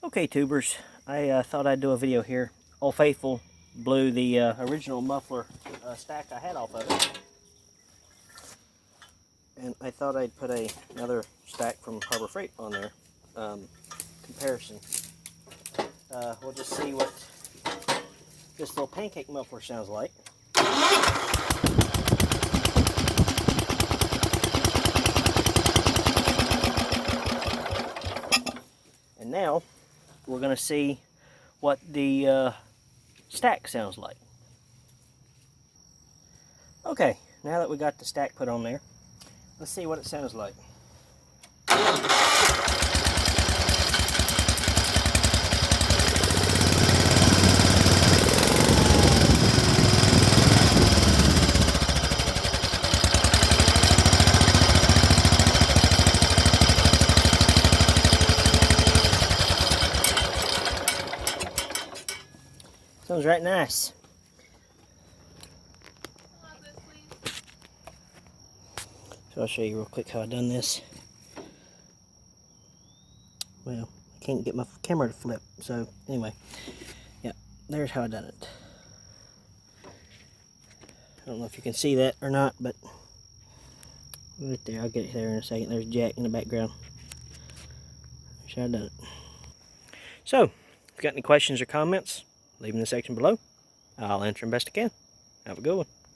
Okay, tubers, I thought I'd do a video here. Old Faithful blew the original muffler stack I had off of it. And I thought I'd put another stack from Harbor Freight on there. Comparison. We'll just see what this little pancake muffler sounds like. And now we're going to see what the stack sounds like. Okay, now that we got the stack put on there, let's see what it sounds like. Sounds right nice. So I'll show you real quick how I done this. Well, I can't get my camera to flip, so anyway, yeah, there's how I done it. I don't know if you can see that or not, but right there, I'll get it there in a second. There's Jack in the background. There's how I done it. So, if you got any questions or comments, leave them in the section below. I'll answer them best I can. Have a good one.